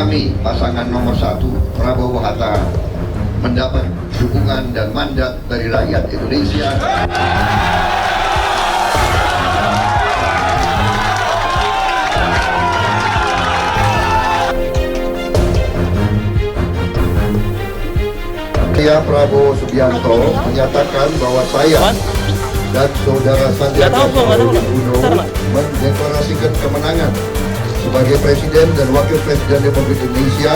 kami, pasangan nomor 1 Prabowo Hatta, mendapat dukungan dan mandat dari rakyat Indonesia. Saya Prabowo Subianto menyatakan bahwa saya dan saudara Sandiaga Uno mendeklarasikan kemenangan sebagai Presiden dan Wakil Presiden Republik Indonesia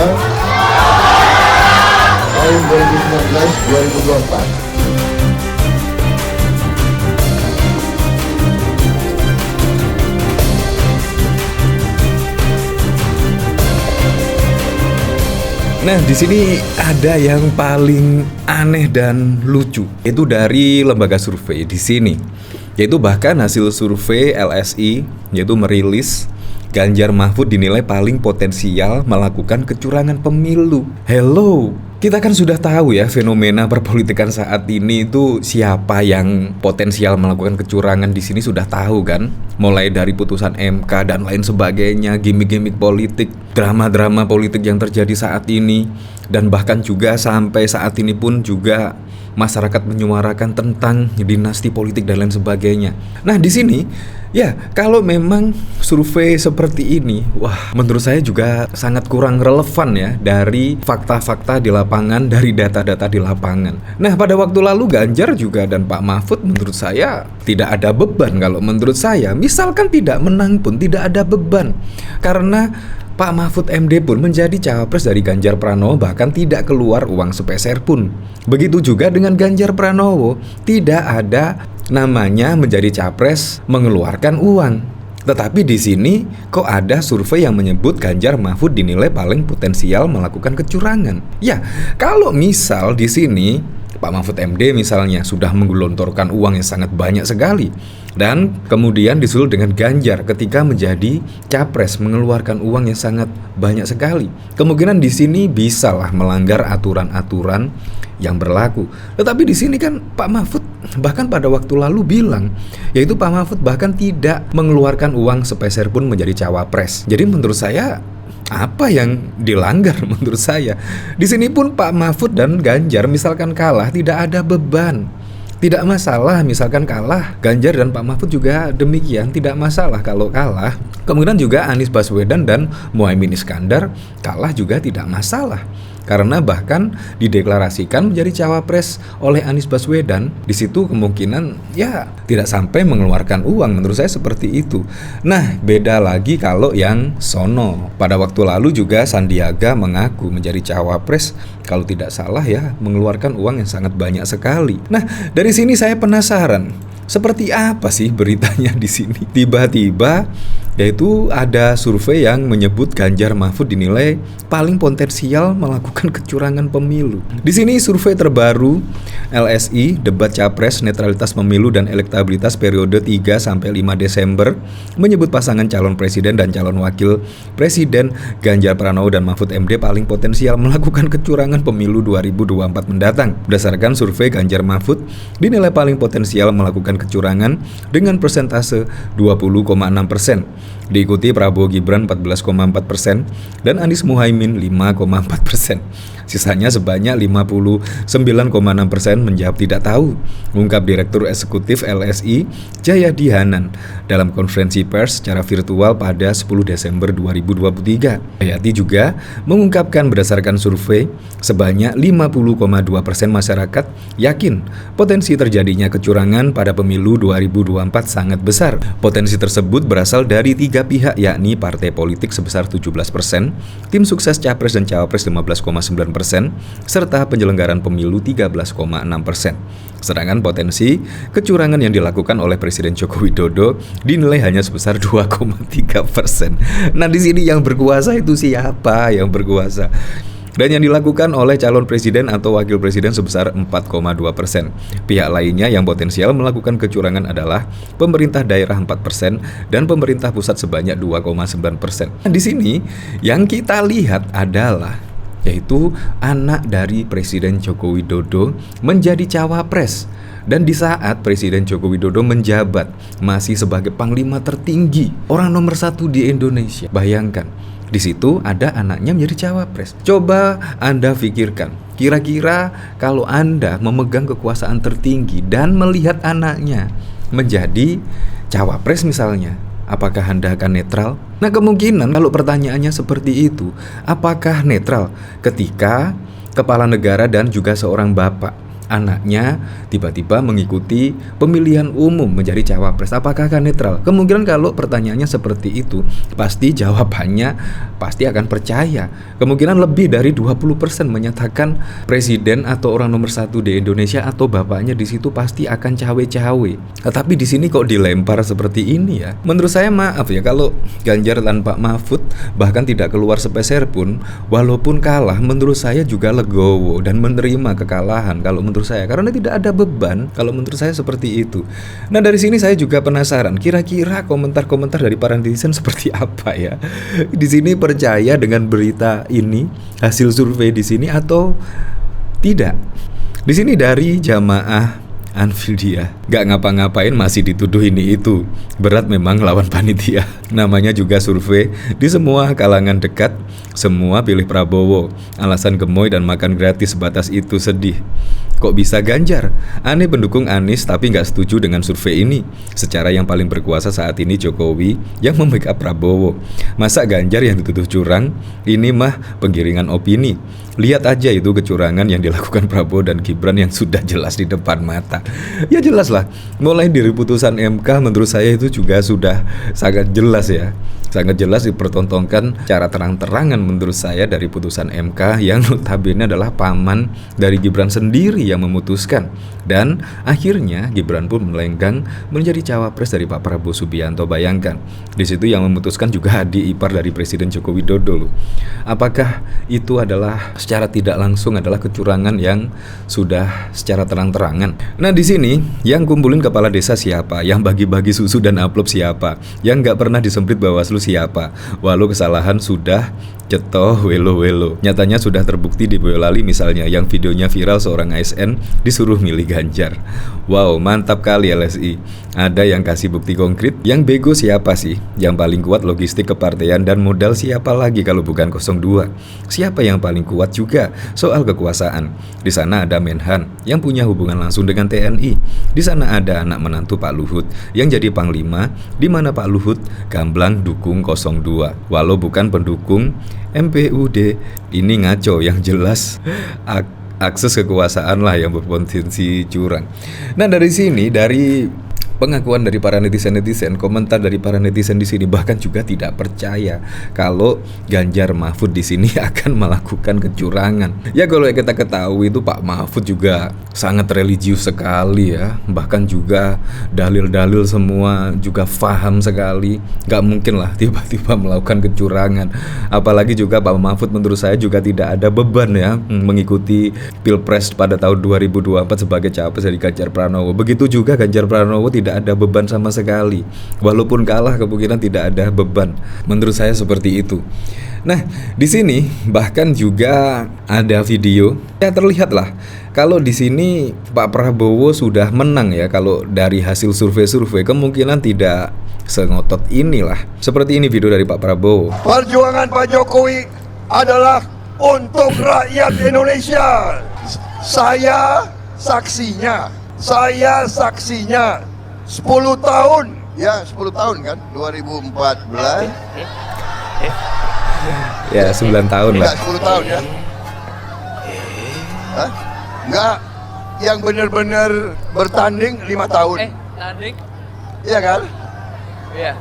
tahun 2019-2024. Nah, di sini ada yang paling aneh dan lucu, itu dari lembaga survei di sini. Yaitu bahkan hasil survei LSI yaitu merilis Ganjar Mahfud dinilai paling potensial melakukan kecurangan pemilu. Hello, kita kan sudah tahu ya fenomena perpolitikan saat ini itu siapa yang potensial melakukan kecurangan di sini sudah tahu kan. Mulai dari putusan MK dan lain sebagainya, gimmick-gimmick politik, drama-drama politik yang terjadi saat ini, dan bahkan juga sampai saat ini pun juga masyarakat menyuarakan tentang dinasti politik dan lain sebagainya. Nah, di sini ya, kalau memang survei seperti ini, wah, menurut saya juga sangat kurang relevan ya dari fakta-fakta di lapangan, dari data-data di lapangan. Nah, pada waktu lalu Ganjar juga dan Pak Mahfud menurut saya tidak ada beban. Kalau menurut saya, misalkan tidak menang pun tidak ada beban. Karena Pak Mahfud MD pun menjadi cawapres dari Ganjar Pranowo, bahkan tidak keluar uang sepeser pun. Begitu juga dengan Ganjar Pranowo, tidak ada namanya menjadi capres mengeluarkan uang. Tetapi di sini kok ada survei yang menyebut Ganjar Mahfud dinilai paling potensial melakukan kecurangan. Ya, kalau misal di sini Pak Mahfud MD misalnya sudah menggelontorkan uang yang sangat banyak sekali, dan kemudian disusul dengan Ganjar ketika menjadi capres mengeluarkan uang yang sangat banyak sekali, kemungkinan di sini bisalah melanggar aturan-aturan yang berlaku. Tetapi di sini kan Pak Mahfud bahkan pada waktu lalu bilang, yaitu Pak Mahfud bahkan tidak mengeluarkan uang sepeser pun menjadi cawapres. Jadi menurut saya apa yang dilanggar menurut saya? Di sini pun Pak Mahfud dan Ganjar misalkan kalah tidak ada beban. Tidak masalah misalkan kalah, Ganjar dan Pak Mahfud juga demikian, tidak masalah kalau kalah. Kemudian juga Anies Baswedan dan Muhaimin Iskandar kalah juga tidak masalah. Karena bahkan dideklarasikan menjadi cawapres oleh Anies Baswedan, di situ kemungkinan ya tidak sampai mengeluarkan uang, menurut saya seperti itu. Nah, beda lagi kalau yang sono. Pada waktu lalu juga Sandiaga mengaku menjadi cawapres, kalau tidak salah ya mengeluarkan uang yang sangat banyak sekali. Nah, dari sini saya penasaran, seperti apa sih beritanya di sini? Tiba-tiba yaitu ada survei yang menyebut Ganjar Mahfud dinilai paling potensial melakukan kecurangan pemilu. Di sini survei terbaru LSI Debat Capres Netralitas Pemilu dan Elektabilitas periode 3 sampai 5 Desember menyebut pasangan calon presiden dan calon wakil presiden Ganjar Pranowo dan Mahfud MD paling potensial melakukan kecurangan pemilu 2024 mendatang. Berdasarkan survei, Ganjar Mahfud dinilai paling potensial melakukan kecurangan dengan persentase 20,6%. Diikuti Prabowo Gibran 14,4% dan Anies Muhaimin 5,4%. Sisanya sebanyak 59,6% menjawab tidak tahu, ungkap Direktur Eksekutif LSI Jayadi Hanan dalam konferensi pers secara virtual pada 10 Desember 2023. Jayadi juga mengungkapkan berdasarkan survei sebanyak 50,2% masyarakat yakin potensi terjadinya kecurangan pada pemilu 2024 sangat besar. Potensi tersebut berasal dari 3 pihak, yakni partai politik sebesar 17%, tim sukses capres dan cawapres 15,9%, serta penyelenggaraan pemilu 13,6%. Sedangkan potensi kecurangan yang dilakukan oleh Presiden Joko Widodo dinilai hanya sebesar 2,3%. Nah, di sini yang berkuasa itu siapa yang berkuasa? Dan yang dilakukan oleh calon presiden atau wakil presiden sebesar 4,2%. Pihak lainnya yang potensial melakukan kecurangan adalah pemerintah daerah 4% dan pemerintah pusat sebanyak 2,9%. Di sini yang kita lihat adalah yaitu anak dari Presiden Joko Widodo menjadi cawapres. Dan di saat Presiden Joko Widodo menjabat masih sebagai panglima tertinggi, orang nomor 1 di Indonesia. Bayangkan, Di situ ada anaknya menjadi cawapres. Coba Anda pikirkan, kira-kira kalau Anda memegang kekuasaan tertinggi dan melihat anaknya menjadi cawapres misalnya, apakah Anda akan netral? Nah, kemungkinan kalau pertanyaannya seperti itu, apakah netral ketika kepala negara dan juga seorang bapak anaknya tiba-tiba mengikuti pemilihan umum menjadi cawapres, apakah akan netral? Kemungkinan kalau pertanyaannya seperti itu, pasti jawabannya pasti akan percaya. Kemungkinan lebih dari 20% menyatakan presiden atau orang nomor 1 di Indonesia atau bapaknya di situ pasti akan cawe-cawe. Tetapi di sini kok dilempar seperti ini ya? Menurut saya maaf ya, kalau Ganjar dan Pak Mahfud bahkan tidak keluar sepeser pun, walaupun kalah, menurut saya juga legowo dan menerima kekalahan kalau menurut saya, karena tidak ada beban. Kalau menurut saya seperti itu. Nah, dari sini saya juga penasaran, kira-kira komentar-komentar dari para netizen seperti apa ya? Di sini percaya dengan berita ini, hasil survei di sini atau tidak? Di sini dari jamaah Anfidia, gak ngapa-ngapain masih dituduh ini itu. Berat memang lawan panitia. Namanya juga survei. Di semua kalangan dekat, semua pilih Prabowo. Alasan gemoy dan makan gratis sebatas itu, sedih. Kok bisa Ganjar? Aneh pendukung Anies tapi gak setuju dengan survei ini. Secara yang paling berkuasa saat ini Jokowi yang membackup Prabowo. Masa Ganjar yang dituduh curang? Ini mah penggiringan opini. Lihat aja itu kecurangan yang dilakukan Prabowo dan Gibran yang sudah jelas di depan mata. Ya jelas lah, mulai dari putusan MK menurut saya itu juga sudah sangat jelas ya. Sangat jelas dipertontonkan cara terang-terangan menurut saya dari putusan MK yang notabene adalah paman dari Gibran sendiri yang memutuskan. Dan akhirnya Gibran pun melenggang menjadi cawapres dari Pak Prabowo Subianto. Bayangkan, di situ yang memutuskan juga adik ipar dari Presiden Joko Widodo loh. Apakah itu adalah secara tidak langsung adalah kecurangan yang sudah secara terang-terangan? Nah, di sini yang kumpulin kepala desa siapa? Yang bagi-bagi susu dan amplop siapa? Yang nggak pernah disemprit Bawaslu siapa? Walau kesalahan sudah cetoh welo-welo. Nyatanya sudah terbukti di Boyolali misalnya, yang videonya viral seorang ASN disuruh milih Ganjar. Wow, mantap kali LSI. Ada yang kasih bukti konkret. Yang bego siapa sih? Yang paling kuat logistik kepartean dan modal siapa lagi kalau bukan 02? Siapa yang paling kuat juga soal kekuasaan? Di sana ada Menhan yang punya hubungan langsung dengan TNI. Di sana ada anak menantu Pak Luhut yang jadi panglima, di mana Pak Luhut gamblang dukung 02. Walau bukan pendukung MPUD, ini ngaco yang jelas akses kekuasaan lah yang berpotensi curang. Nah, dari sini, dari pengakuan dari para netizen, komentar dari para netizen di sini bahkan juga tidak percaya kalau Ganjar Mahfud di sini akan melakukan kecurangan. Ya kalau kita ketahui itu Pak Mahfud juga sangat religius sekali ya, bahkan juga dalil-dalil semua juga paham sekali. Gak mungkin lah tiba-tiba melakukan kecurangan. Apalagi juga Pak Mahfud menurut saya juga tidak ada beban ya mengikuti Pilpres pada tahun 2024 sebagai cawapres dari Ganjar Pranowo. Begitu juga Ganjar Pranowo tidak ada beban sama sekali. Walaupun kalah kemungkinan tidak ada beban. Menurut saya seperti itu. Nah, di sini bahkan juga ada video. Ya terlihat lah kalau di sini Pak Prabowo sudah menang ya. Kalau dari hasil survei kemungkinan tidak sengotot inilah. Seperti ini video dari Pak Prabowo. Perjuangan Pak Jokowi adalah untuk rakyat Indonesia. Saya saksinya. 10 tahun. Ya, 10 tahun kan? 2014. Ya, 9 tahun lah. Enggak, 10 tahun ya. Hah? Enggak. Yang benar-benar bertanding 5 tahun. Tanding? Iya kan? Iya.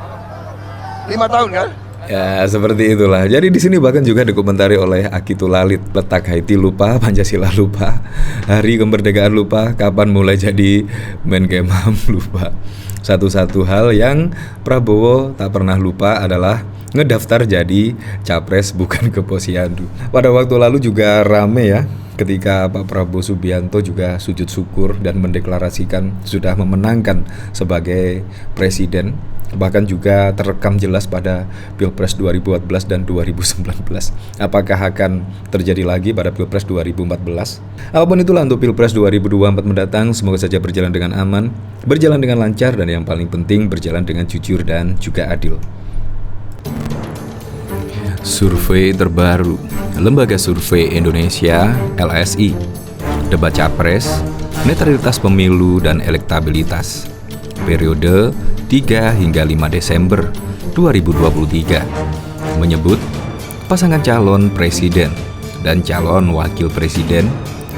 5 tahun kan? Ya seperti itulah. Jadi di sini bahkan juga dikomentari oleh Akitu Lalit, letak Haiti lupa, Pancasila lupa, hari kemerdekaan lupa, kapan mulai jadi Menkumham lupa. Satu-satu hal yang Prabowo tak pernah lupa adalah ngedaftar jadi capres bukan ke posyandu. Pada waktu lalu juga rame ya ketika Pak Prabowo Subianto juga sujud syukur dan mendeklarasikan sudah memenangkan sebagai presiden. Bahkan juga terekam jelas pada Pilpres 2014 dan 2019. Apakah akan terjadi lagi pada Pilpres 2014? Apapun itulah untuk Pilpres 2024 mendatang, semoga saja berjalan dengan aman, berjalan dengan lancar, dan yang paling penting berjalan dengan jujur dan juga adil. Survei terbaru Lembaga Survei Indonesia LSI, debat capres, netralitas pemilu dan elektabilitas, periode 3 hingga 5 Desember 2023, menyebut pasangan calon presiden dan calon wakil presiden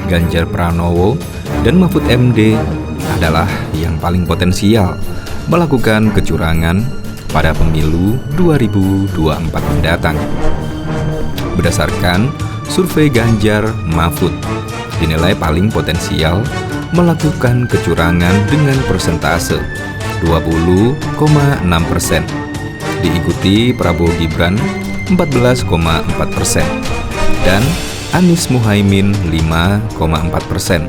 Ganjar Pranowo dan Mahfud MD adalah yang paling potensial melakukan kecurangan pada pemilu 2024 mendatang. Berdasarkan survei Ganjar Mahfud, dinilai paling potensial melakukan kecurangan dengan persentase 20,6%, diikuti Prabowo Gibran 14,4% dan Anies Muhaimin 5,4%.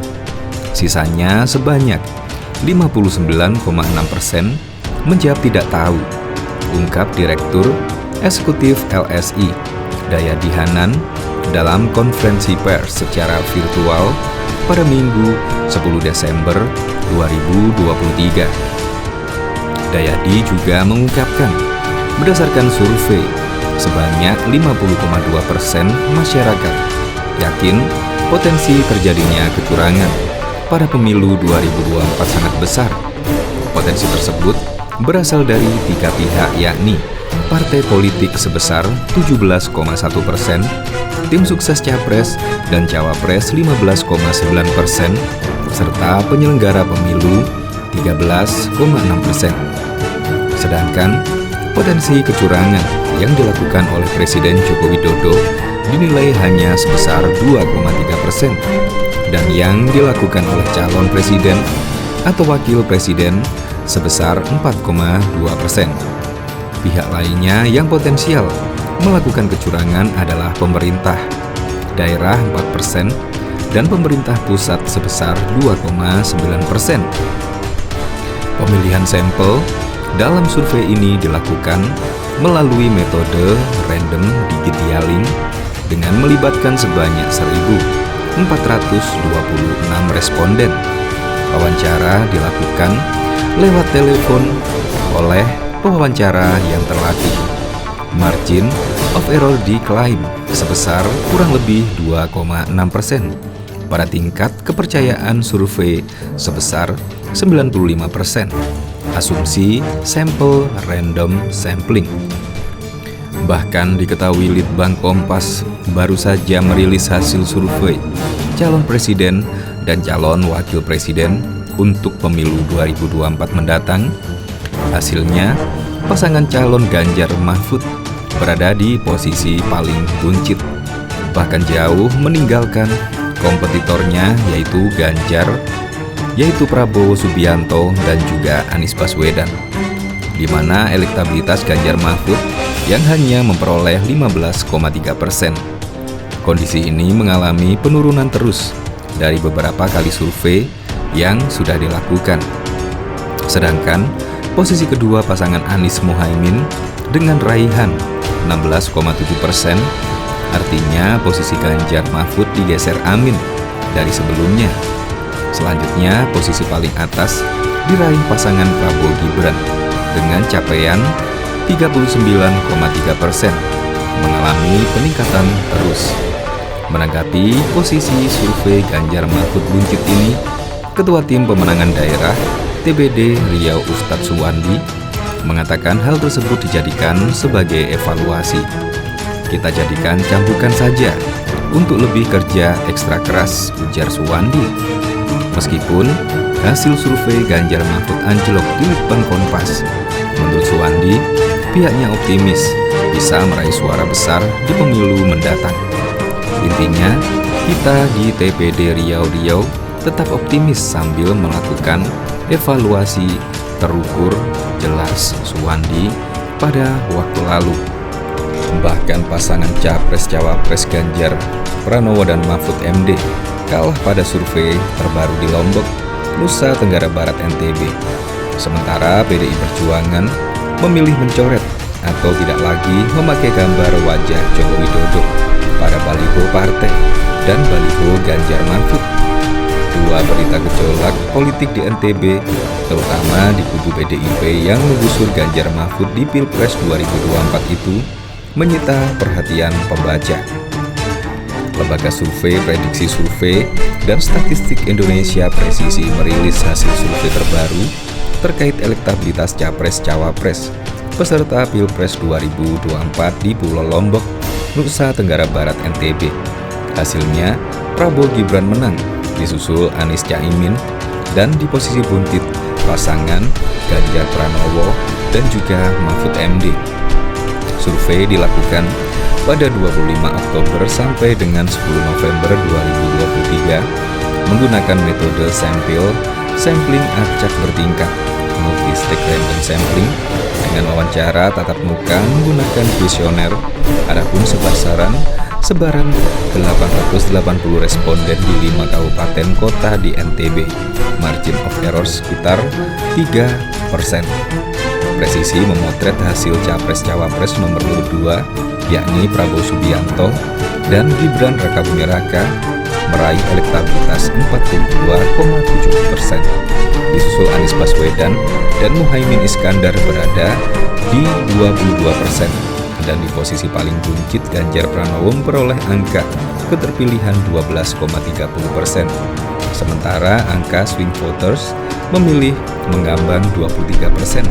Sisanya sebanyak 59,6% menjawab tidak tahu, ungkap Direktur Eksekutif LSI Dayadi Hanan dalam konferensi pers secara virtual pada Minggu 10 Desember 2023. Dayadi juga mengungkapkan, berdasarkan survei, sebanyak 50,2% masyarakat yakin potensi terjadinya kecurangan pada pemilu 2024 sangat besar. Potensi tersebut berasal dari 3 pihak, yakni partai politik sebesar 17,1%, tim sukses capres dan cawapres 15,9%, serta penyelenggara pemilu 13,6%. Sedangkan potensi kecurangan yang dilakukan oleh Presiden Joko Widodo dinilai hanya sebesar 2,3%, dan yang dilakukan oleh calon presiden atau wakil presiden sebesar 4,2%. Pihak lainnya yang potensial melakukan kecurangan adalah pemerintah daerah 4% dan pemerintah pusat sebesar 2,9%. Pemilihan sampel dalam survei ini dilakukan melalui metode random digit dialing dengan melibatkan sebanyak 1.426 responden. Wawancara dilakukan lewat telepon oleh pewawancara yang terlatih. Margin of error diklaim sebesar kurang lebih 2,6%. Pada tingkat kepercayaan survei sebesar 95%. Asumsi sampel random sampling. Bahkan diketahui Litbang Kompas baru saja merilis hasil survei calon presiden dan calon wakil presiden untuk pemilu 2024 mendatang. Hasilnya, pasangan calon Ganjar Mahfud berada di posisi paling buncit, bahkan jauh meninggalkan kompetitornya yaitu Prabowo Subianto dan juga Anies Baswedan, di mana elektabilitas Ganjar Mahfud yang hanya memperoleh 15,3%. Kondisi ini mengalami penurunan terus dari beberapa kali survei yang sudah dilakukan. Sedangkan posisi kedua pasangan Anies Muhaimin dengan raihan 16,7%, artinya posisi Ganjar Mahfud digeser Amin dari sebelumnya. Selanjutnya, posisi paling atas diraih pasangan Prabowo Gibran dengan capaian 39,3%, mengalami peningkatan terus. Menanggapi posisi survei Ganjar Mahfud buncit ini, Ketua Tim Pemenangan Daerah TBD Riau Ustadz Suwandi mengatakan hal tersebut dijadikan sebagai evaluasi. Kita jadikan cambukan saja untuk lebih kerja ekstra keras, ujar Suwandi. Meskipun hasil survei Ganjar Mahfud anjlok di Litbang Kompas, menurut Suwandi, pihaknya optimis bisa meraih suara besar di pemilu mendatang. Intinya, kita di TPD Riau tetap optimis sambil melakukan evaluasi terukur, jelas Suwandi pada waktu lalu. Bahkan pasangan Capres-Cawapres Ganjar Pranowo dan Mahfud MD kalah pada survei terbaru di Lombok, Nusa Tenggara Barat NTB. Sementara PDI Perjuangan memilih mencoret atau tidak lagi memakai gambar wajah Joko Widodo pada baliho partai dan baliho Ganjar Mahfud. Dua berita gejolak politik di NTB, terutama di kubu PDIP yang menggusur Ganjar Mahfud di Pilpres 2024 itu, menyita perhatian pembaca. Lembaga Survei Prediksi Survei dan Statistik Indonesia Presisi merilis hasil survei terbaru terkait elektabilitas Capres-Cawapres peserta Pilpres 2024 di Pulau Lombok, Nusa Tenggara Barat NTB. Hasilnya, Prabowo Gibran menang, disusul Anies Caimin, dan di posisi buntit pasangan Ganjar Pranowo dan juga Mahfud MD. Survei dilakukan pada 25 Oktober sampai dengan 10 November 2023 menggunakan metode sampling acak bertingkat multi-stage random sampling dengan wawancara tatap muka menggunakan kuesioner. Adapun sebaran 880 responden di 5 kabupaten kota di NTB. Margin of error sekitar 3%. Presisi memotret hasil Capres-Cawapres nomor 2, yakni Prabowo Subianto dan Gibran Rakabuming Raka meraih elektabilitas 42,7%. Disusul Anies Baswedan dan Muhaimin Iskandar berada di 22%. Dan di posisi paling buncit Ganjar Pranowo memperoleh angka keterpilihan 12,30%. Sementara angka swing voters memilih mengambang 23%.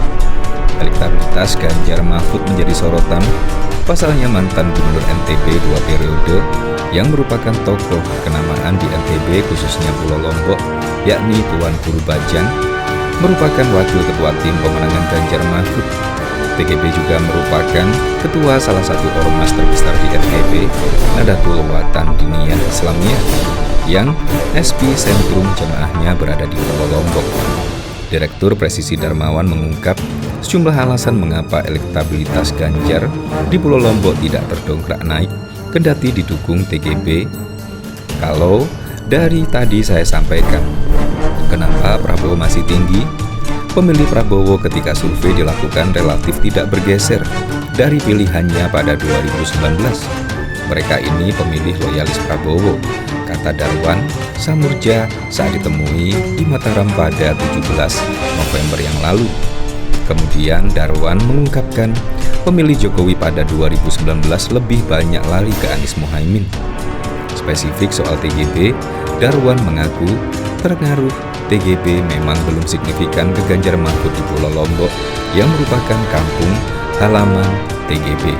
Elektabilitas Ganjar Mahfud menjadi sorotan. Pasalnya mantan Gubernur NTB 2 periode yang merupakan tokoh kenamaan di NTB khususnya Pulau Lombok, yakni Tuan Guru Bajang, merupakan wakil ketua tim pemenangan Ganjar Mahfud. TGB juga merupakan ketua salah satu ormas terbesar di NTB, Nadatul Watan Diniyah Islamiyah, yang SP sentrum jemaahnya berada di Pulau Lombok. Direktur Presisi Darmawan mengungkap sejumlah alasan mengapa elektabilitas Ganjar di Pulau Lombok tidak terdongkrak naik kendati didukung TGB. Kalau dari tadi saya sampaikan, kenapa Prabowo masih tinggi? Pemilih Prabowo ketika survei dilakukan relatif tidak bergeser dari pilihannya pada 2019. Mereka ini pemilih loyalis Prabowo, kata Darwan Samurja saat ditemui di Mataram pada 17 November yang lalu. Kemudian Darwan mengungkapkan pemilih Jokowi pada 2019 lebih banyak lari ke Anies Muhaimin. Spesifik soal TGB, Darwan mengaku terpengaruh TGB memang belum signifikan ke Ganjar Mahfud di Pulau Lombok yang merupakan kampung halaman TGB.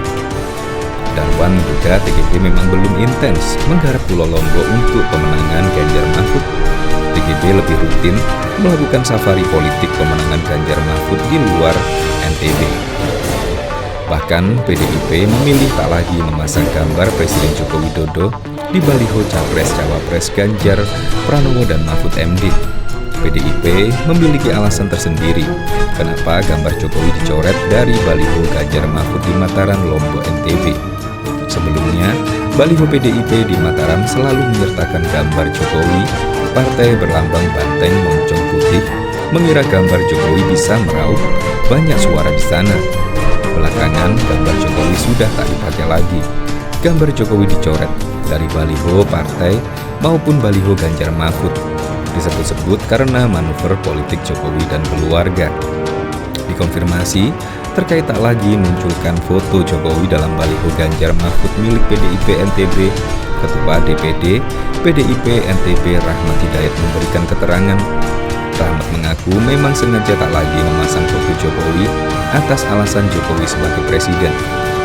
Darwan menduga TGB memang belum intens menggarap Pulau Lombok untuk pemenangan Ganjar Mahfud. TGB lebih rutin melakukan safari politik pemenangan Ganjar Mahfud di luar NTB. Bahkan PDIP memilih tak lagi memasang gambar Presiden Joko Widodo di baliho Capres-Cawapres Ganjar Pranowo dan Mahfud MD. PDIP memiliki alasan tersendiri kenapa gambar Jokowi dicoret dari baliho Ganjar Mahfud di Mataram, Lombok, NTB. Sebelumnya, baliho PDIP di Mataram selalu menyertakan gambar Jokowi, partai berlambang banteng moncong putih, mengira gambar Jokowi bisa meraup banyak suara di sana. Belakangan, gambar Jokowi sudah tak dipakai lagi. Gambar Jokowi dicoret dari baliho partai maupun baliho Ganjar Mahfud. Disebut-sebut karena manuver politik Jokowi dan keluarga. Dikonfirmasi terkait tak lagi munculkan foto Jokowi dalam baliho Ganjar Mahfud milik PDIP NTB, Ketua DPD PDIP NTB Rahmat Hidayat memberikan keterangan. Rahmat mengaku memang sengaja tak lagi memasang foto Jokowi atas alasan Jokowi sebagai presiden.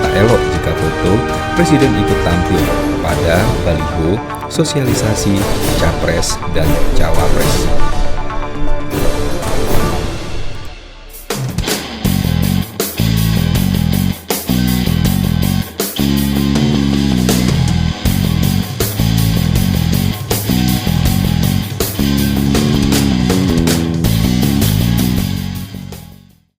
Tak elok jika foto presiden ikut tampil pada baliho sosialisasi Capres dan Cawapres.